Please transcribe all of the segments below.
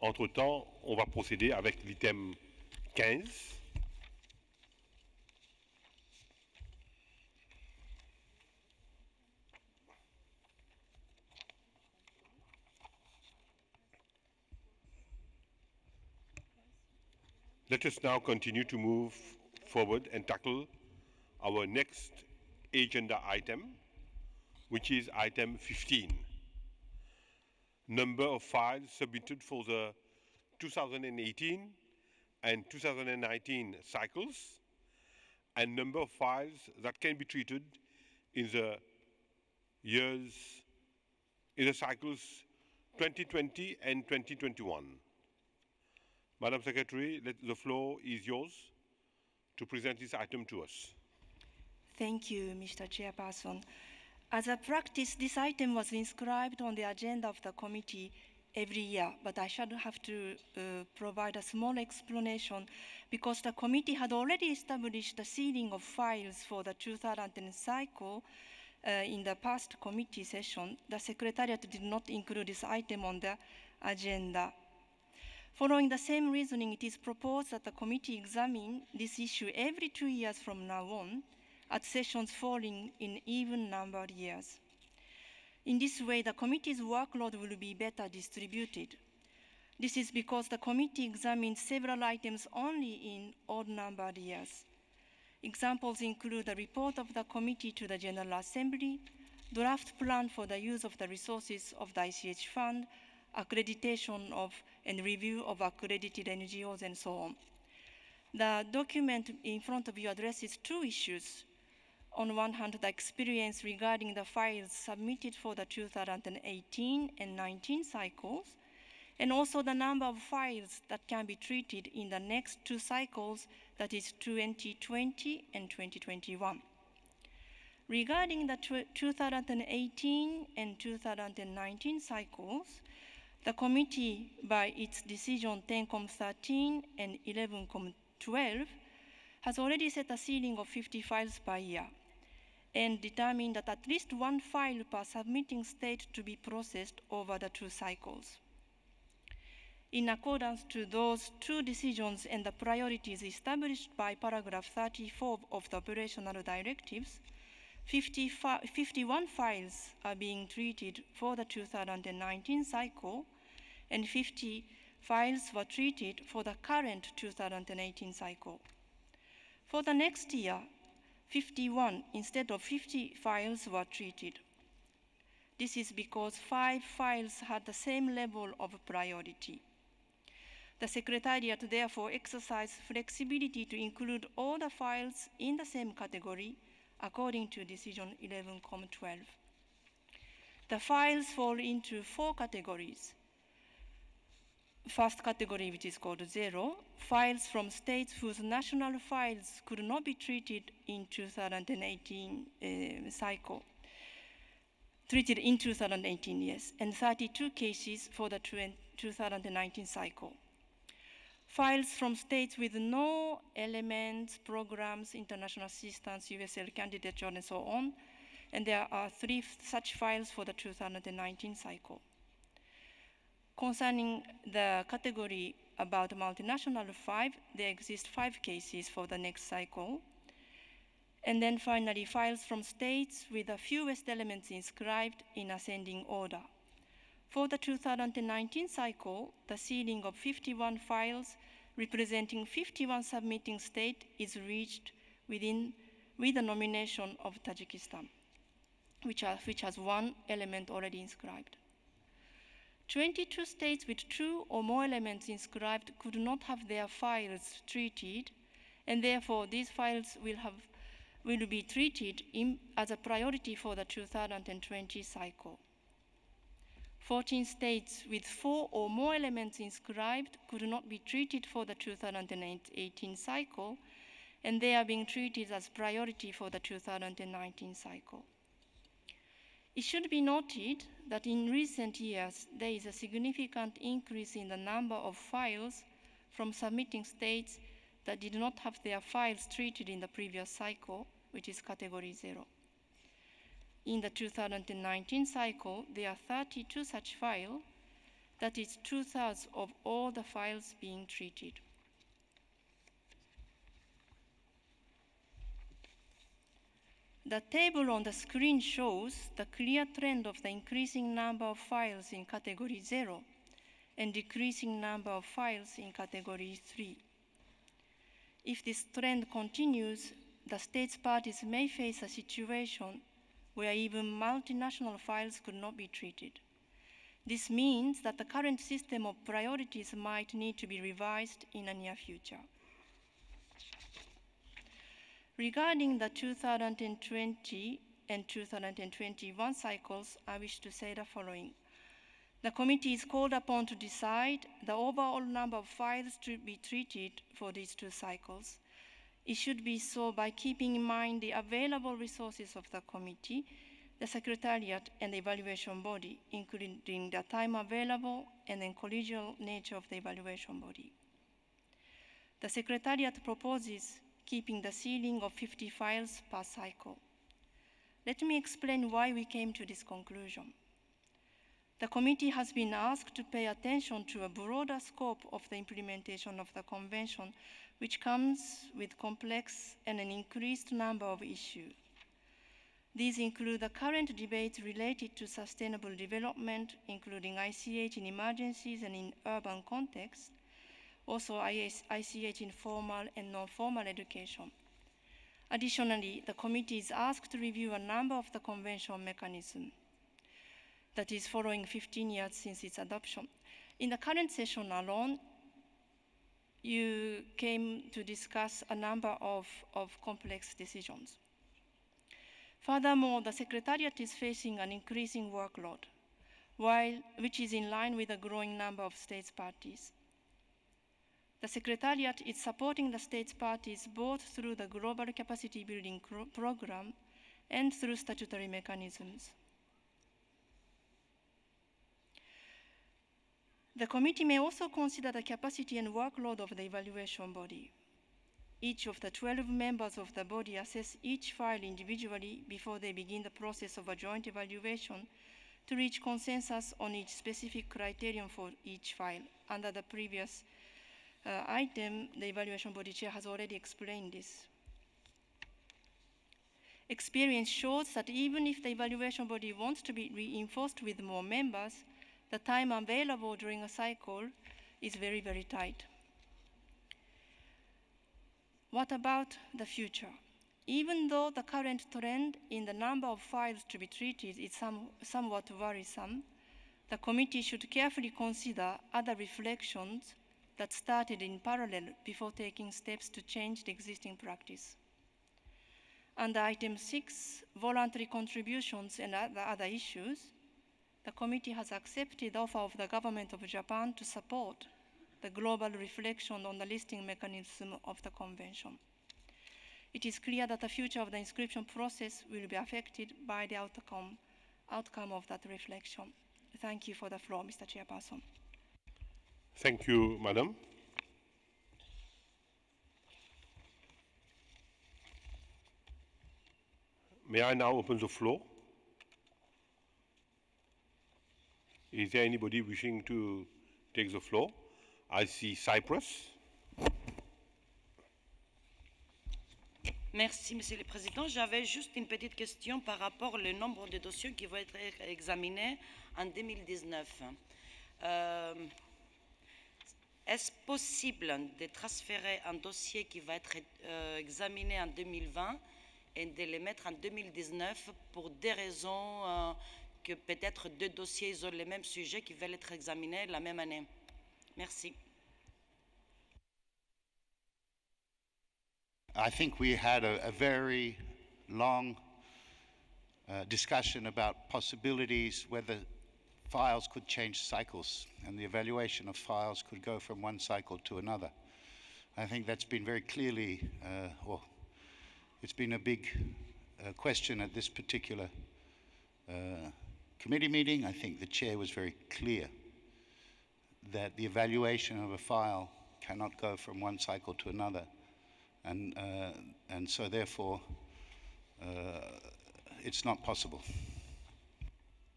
Entre-temps, on va procéder avec l'item 15. Let us now continue to move forward and tackle our next agenda item, which is item 15. Number of files submitted for the 2018 and 2019 cycles, and number of files that can be treated in the cycles 2020 and 2021. Madam Secretary, the floor is yours to present this item to us. Thank you, Mr. Chairperson. As a practice, this item was inscribed on the agenda of the committee every year, but I shall have to provide a small explanation because the committee had already established a ceiling of files for the 2010 cycle in the past committee session. The Secretariat did not include this item on the agenda. Following the same reasoning, it is proposed that the committee examine this issue every 2 years from now on, at sessions falling in even-numbered years. In this way, the committee's workload will be better distributed. This is because the committee examines several items only in odd-numbered years. Examples include the report of the committee to the General Assembly, draft plan for the use of the resources of the ICH Fund, accreditation of and review of accredited NGOs, and so on. The document in front of you addresses two issues. On one hand, the experience regarding the files submitted for the 2018 and 19 cycles, and also the number of files that can be treated in the next two cycles, that is 2020 and 2021. Regarding the 2018 and 2019 cycles, the committee, by its decision 10-13 and 11-12, has already set a ceiling of 50 files per year and determined that at least one file per submitting state to be processed over the two cycles. In accordance to those two decisions and the priorities established by paragraph 34 of the operational directives, 51 files are being treated for the 2019 cycle, and 50 files were treated for the current 2018 cycle. For the next year, 51 instead of 50 files were treated. This is because 5 files had the same level of priority. The Secretariat therefore exercised flexibility to include all the files in the same category according to Decision 11-12. The files fall into 4 categories. First category, which is called 0, files from states whose national files could not be treated in 2018 cycle. Treated in 2018, yes, and 32 cases for the 2019 cycle. Files from states with no elements, programs, international assistance, USL candidature, and so on, and there are 3 such files for the 2019 cycle. Concerning the category about multinational 5, there exist 5 cases for the next cycle. And then finally, files from states with the fewest elements inscribed in ascending order. For the 2019 cycle, the ceiling of 51 files representing 51 submitting states is reached with the nomination of Tajikistan, which has 1 element already inscribed. 22 states with 2 or more elements inscribed could not have their files treated, and therefore these files will be treated as a priority for the 2020 cycle. 14 states with 4 or more elements inscribed could not be treated for the 2018 cycle, and they are being treated as priority for the 2019 cycle. It should be noted that in recent years, there is a significant increase in the number of files from submitting states that did not have their files treated in the previous cycle, which is category 0. In the 2019 cycle, there are 32 such files, That is 2/3 of all the files being treated. The table on the screen shows the clear trend of the increasing number of files in category 0 and decreasing number of files in category 3. If this trend continues, the states parties may face a situation where even multinational files could not be treated. This means that the current system of priorities might need to be revised in the near future. Regarding the 2020 and 2021 cycles, I wish to say the following. The committee is called upon to decide the overall number of files to be treated for these two cycles. It should be so by keeping in mind the available resources of the committee, the secretariat, and the evaluation body, including the time available and the collegial nature of the evaluation body. The secretariat proposes keeping the ceiling of 50 files per cycle. Let me explain why we came to this conclusion. The committee has been asked to pay attention to a broader scope of the implementation of the convention, which comes with complex and an increased number of issues. These include the current debates related to sustainable development, including ICH in emergencies and in urban contexts, also ICH in formal and non-formal education. Additionally, the committee is asked to review a number of the convention mechanisms, that is following 15 years since its adoption. In the current session alone, you came to discuss a number of complex decisions. Furthermore, the Secretariat is facing an increasing workload, which is in line with a growing number of states parties. The Secretariat is supporting the states parties both through the Global Capacity Building Program and through statutory mechanisms. The committee may also consider the capacity and workload of the evaluation body. Each of the 12 members of the body assess each file individually before they begin the process of a joint evaluation to reach consensus on each specific criterion for each file. Under the previous item, the evaluation body chair has already explained this. Experience shows that even if the evaluation body wants to be reinforced with more members, the time available during a cycle is very, very tight. What about the future? Even though the current trend in the number of files to be treated is somewhat worrisome, the committee should carefully consider other reflections that started in parallel before taking steps to change the existing practice. Under item 6, voluntary contributions and other issues, the committee has accepted the offer of the government of Japan to support the global reflection on the listing mechanism of the convention. It is clear that the future of the inscription process will be affected by the outcome of that reflection. Thank you for the floor, Mr. Chairperson. Thank you, Madam. May I now open the floor? Is there anybody wishing to take the floor? I see Cyprus. Merci, Monsieur le Président. J'avais juste une petite question par rapport au nombre de dossiers qui vont être examinés en 2019. Est-ce possible de transférer un dossier qui va être examiné en 2020 et de le mettre en 2019 pour des raisons que peut-être deux dossiers ont le même sujet qui veulent être examinés la même année? Merci. I think we had a very long discussion about possibilities, whether files could change cycles and the evaluation of files could go from one cycle to another. I think that's been very clearly, it's been a big question at this particular committee meeting. I think the chair was very clear that the evaluation of a file cannot go from one cycle to another. And so therefore, it's not possible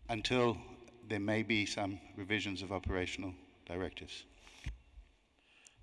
until there may be some revisions of operational directives.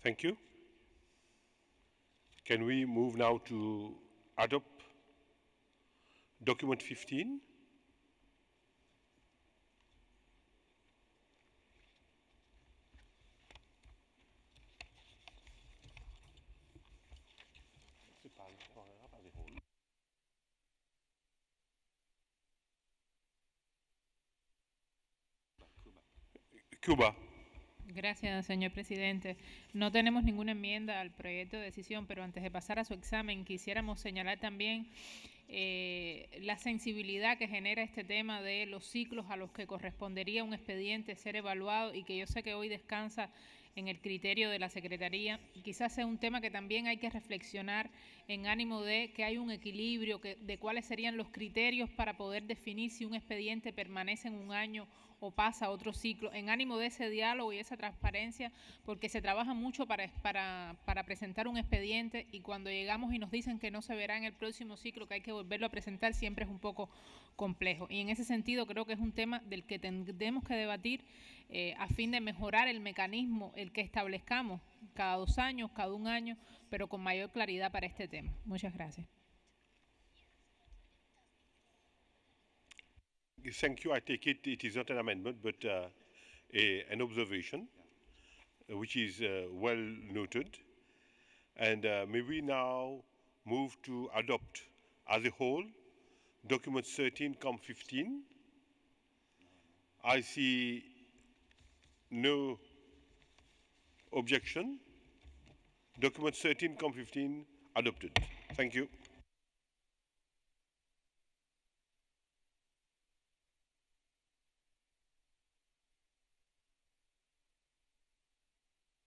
Thank you. Can we move now to adopt document 15? Cuba. Gracias, señor presidente. No tenemos ninguna enmienda al proyecto de decisión, pero antes de pasar a su examen, quisiéramos señalar también la sensibilidad que genera este tema de los ciclos a los que correspondería un expediente ser evaluado y que yo sé que hoy descansa en el criterio de la Secretaría. Quizás sea un tema que también hay que reflexionar en ánimo de que hay un equilibrio, de cuáles serían los criterios para poder definir si un expediente permanece en un año o pasa a otro ciclo, en ánimo de ese diálogo y esa transparencia, porque se trabaja mucho para presentar un expediente y cuando llegamos y nos dicen que no se verá en el próximo ciclo, que hay que volverlo a presentar, siempre es un poco complejo. Y en ese sentido creo que es un tema del que tendremos que debatir a fin de mejorar el mecanismo, el que establezcamos cada 2 años, cada 1 año, pero con mayor claridad para este tema. Muchas gracias. Thank you. I take it is not an amendment, but an observation, which is well noted. And may we now move to adopt as a whole document 13, COM 15. I see no objection. Document 13, COM 15 adopted. Thank you.